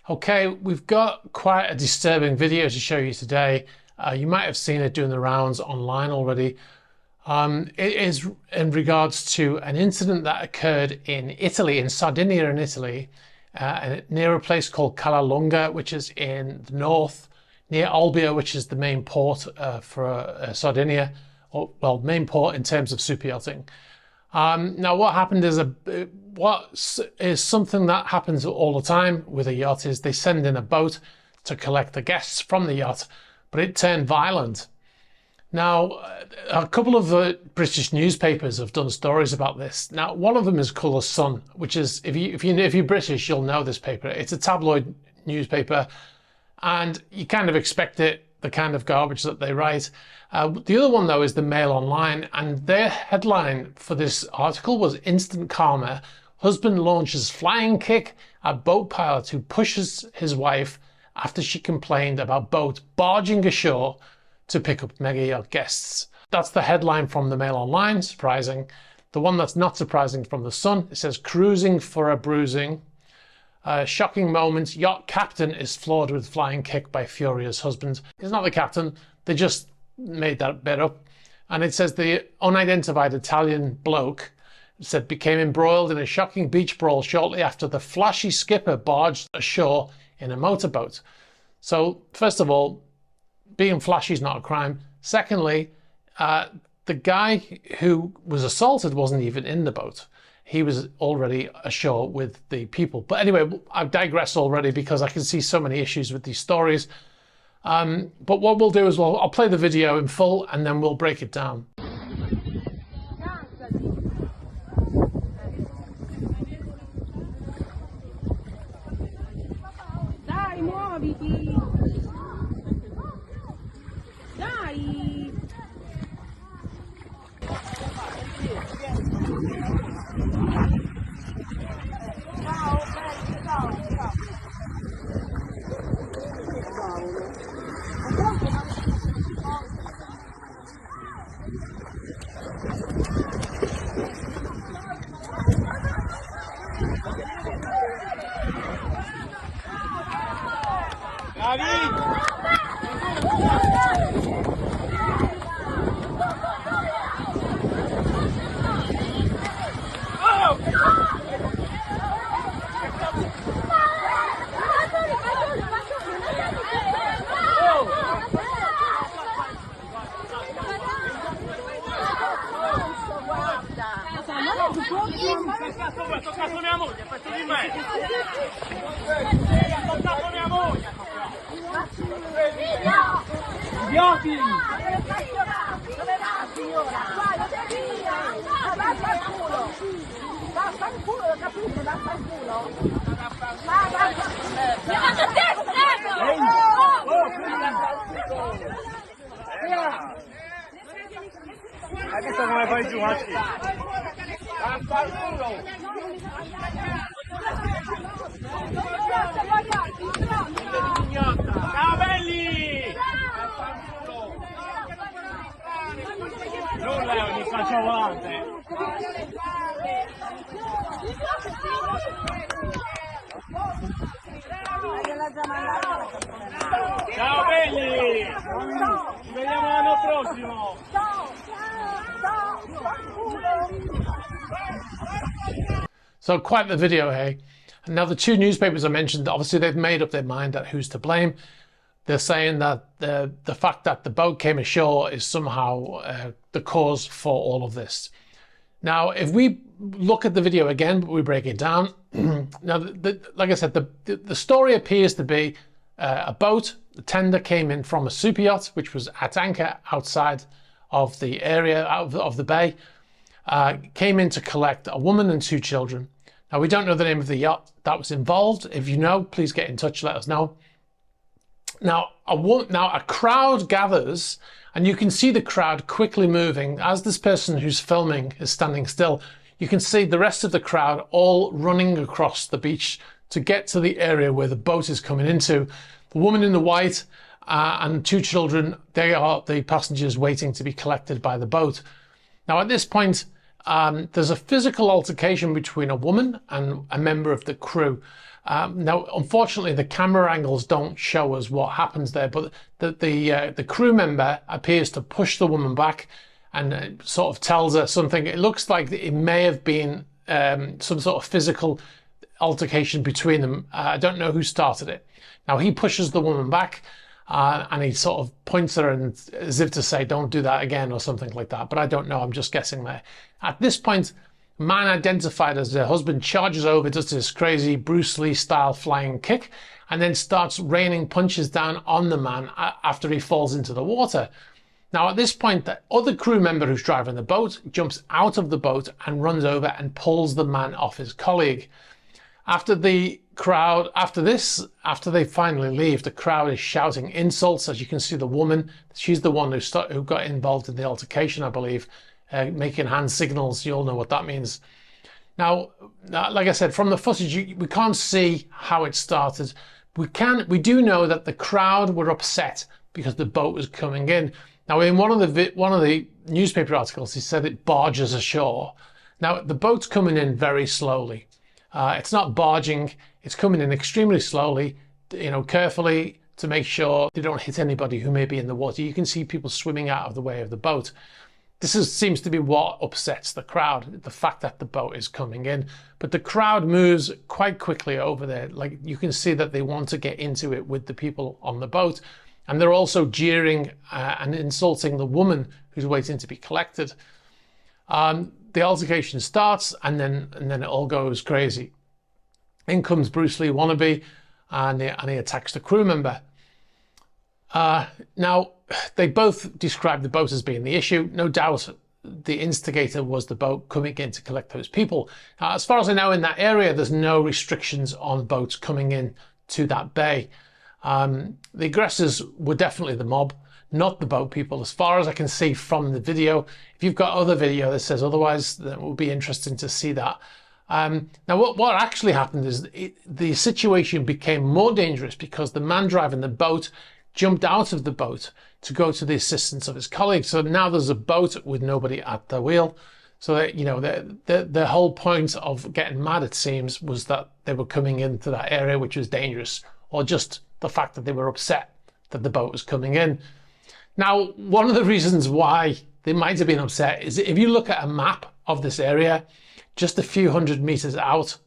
Okay, we've got quite a disturbing video to show you today. You might have seen it doing the rounds online already. It is in regards to an incident that occurred in Italy, in Sardinia in Italy, near a place called Calalunga, which is in the north, near Olbia, which is the main port for Sardinia, or well, main port in terms of super yachting. Now, what happened is something that happens all the time with a yacht is they send in a boat to collect the guests from the yacht, but it turned violent. Now, a couple of British newspapers have done stories about this. Now, one of them is called The Sun, which is, if you're British, you'll know this paper. It's a tabloid newspaper, and you kind of expect it, the kind of garbage that they write. The other one, though, is the Mail Online, and their headline for this article was "Instant Karma. Husband launches flying kick at boat pilot who pushes his wife after she complained about boat barging ashore to pick up mega yacht guests." That's the headline from the Mail Online, surprising. The one that's not surprising from The Sun, it says "Cruising for a bruising. Shocking moment, yacht captain is floored with flying kick by furious husband." He's not the captain, they just made that bit up. And it says the unidentified Italian bloke said became embroiled in a shocking beach brawl shortly after the flashy skipper barged ashore in a motorboat. So first of all, being flashy is not a crime. Secondly, the guy who was assaulted wasn't even in the boat. He was already ashore with the people. But anyway, I've digressed already because I can see so many issues with these stories. But what we'll do is I'll play the video in full and then we'll break it down. Dai, muoviti! Dai! Ciao, ciao, ciao. Ho toccato mia moglie, aspetta di me! Ho toccato mia moglie! Idioti! Dove va, signora? Guarda, via! Basta il culo! Basta il culo, lo capite? Basta il culo! Ma basta! Mi ha fatto Hai visto come fai giù, Matti? Ciao belli! Nulla è ogni faccia volante! Ciao belli! Ci vediamo l'anno prossimo! So quite the video, hey? And now the two newspapers I mentioned, obviously they've made up their mind at who's to blame. They're saying that the fact that the boat came ashore is somehow the cause for all of this. Now, if we look at the video again, but we break it down, now, like I said, the story appears to be a boat. The tender came in from a super yacht, which was at anchor outside of the area, out of the bay, came in to collect a woman and two children. Now, we don't know the name of the yacht that was involved. If you know, please get in touch, let us know. Now, a crowd gathers, and you can see the crowd quickly moving. As this person who's filming is standing still, you can see the rest of the crowd all running across the beach to get to the area where the boat is coming into. The woman in the white and two children, they are the passengers waiting to be collected by the boat. Now, at this point, there's a physical altercation between a woman and a member of the crew. Now, unfortunately, the camera angles don't show us what happens there, but the crew member appears to push the woman back and sort of tells her something. It looks like it may have been some sort of physical altercation between them. I don't know who started it. Now, he pushes the woman back and he sort of points at her and, as if to say, don't do that again or something like that. But I don't know. I'm just guessing there. At this point, man identified as the husband charges over, does this crazy Bruce Lee style flying kick, and then starts raining punches down on the man after he falls into the water. Now, at this point, the other crew member who's driving the boat jumps out of the boat and runs over and pulls the man off his colleague. After they finally leave, the crowd is shouting insults. As you can see, the woman, she's the one who got involved in the altercation, I believe, making hand signals. You all know what that means. Now, like I said, from the footage, we can't see how it started. We do know that the crowd were upset because the boat was coming in. Now, in one of the newspaper articles, he said it barges ashore. Now, the boat's coming in very slowly. It's not barging, it's coming in extremely slowly, carefully to make sure they don't hit anybody who may be in the water. You can see people swimming out of the way of the boat. This seems to be what upsets the crowd, the fact that the boat is coming in. But the crowd moves quite quickly over there. Like, you can see that they want to get into it with the people on the boat. And they're also jeering and insulting the woman who's waiting to be collected. The altercation starts, and then it all goes crazy. In comes Bruce Lee wannabe, and he attacks the crew member. Now, they both describe the boat as being the issue. No doubt the instigator was the boat coming in to collect those people. As far as I know, in that area, there's no restrictions on boats coming in to that bay. The aggressors were definitely the mob, not the boat people, as far as I can see from the video. If you've got other video that says otherwise, then it will be interesting to see that. Now, what actually happened is the situation became more dangerous because the man driving the boat jumped out of the boat to go to the assistance of his colleague. So now there's a boat with nobody at the wheel. So that, the whole point of getting mad, it seems, was that they were coming into that area, which was dangerous, or just the fact that they were upset that the boat was coming in. Now, one of the reasons why they might have been upset is if you look at a map of this area, just a few hundred meters out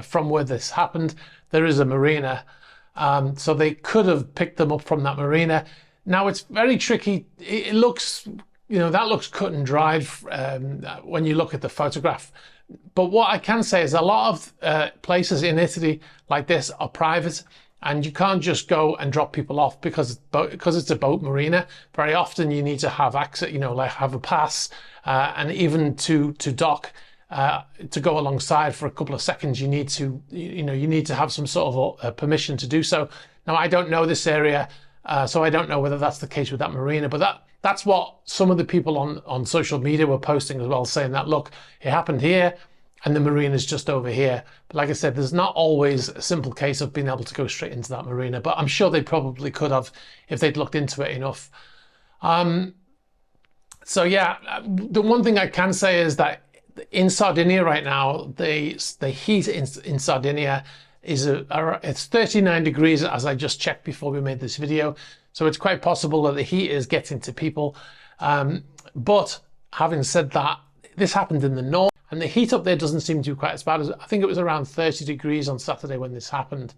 from where this happened, there is a marina. So they could have picked them up from that marina. Now, it's very tricky. It looks, that looks cut and dried when you look at the photograph. But what I can say is a lot of places in Italy like this are private, and you can't just go and drop people off because it's a boat marina. Very often you need to have access, like have a pass, and even to dock, to go alongside for a couple of seconds, you need to have some sort of permission to do so. Now, I don't know this area, so I don't know whether that's the case with that marina, but that's what some of the people on social media were posting as well, saying that, look, it happened here and the marina's just over here. But like I said, there's not always a simple case of being able to go straight into that marina, but I'm sure they probably could have if they'd looked into it enough. So yeah, the one thing I can say is that in Sardinia right now, the heat in Sardinia it's 39 degrees, as I just checked before we made this video. So it's quite possible that the heat is getting to people. But having said that, this happened in the north, and the heat up there doesn't seem to be quite as bad. I think it was around 30 degrees on Saturday when this happened.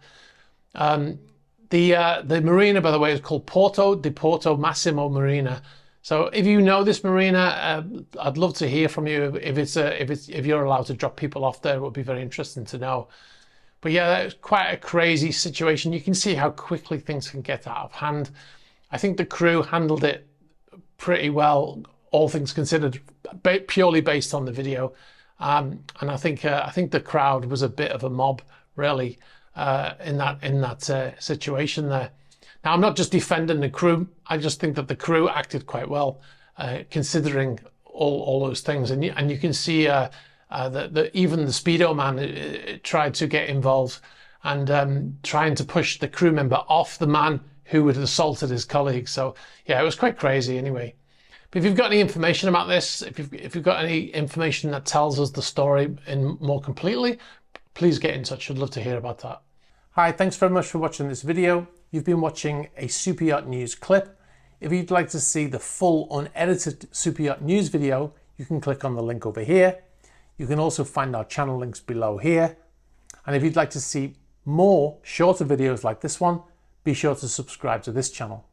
The marina, by the way, is called Porto di Porto Massimo Marina. So if you know this marina, I'd love to hear from you. If you're allowed to drop people off there, it would be very interesting to know. But yeah, that was quite a crazy situation. You can see how quickly things can get out of hand. I think the crew handled it pretty well, all things considered, purely based on the video. And I think the crowd was a bit of a mob, really, in that situation there. Now, I'm not just defending the crew. I just think that the crew acted quite well, considering all those things. And you can see even the Speedo man tried to get involved and trying to push the crew member off the man who had assaulted his colleague. So yeah, it was quite crazy anyway. But if you've got any information about this, if you've got any information that tells us the story more completely, please get in touch. I'd love to hear about that. Hi, thanks very much for watching this video. You've been watching a Super Yacht News clip. If you'd like to see the full unedited Super Yacht News video, you can click on the link over here. You can also find our channel links below here. And if you'd like to see more shorter videos like this one, be sure to subscribe to this channel.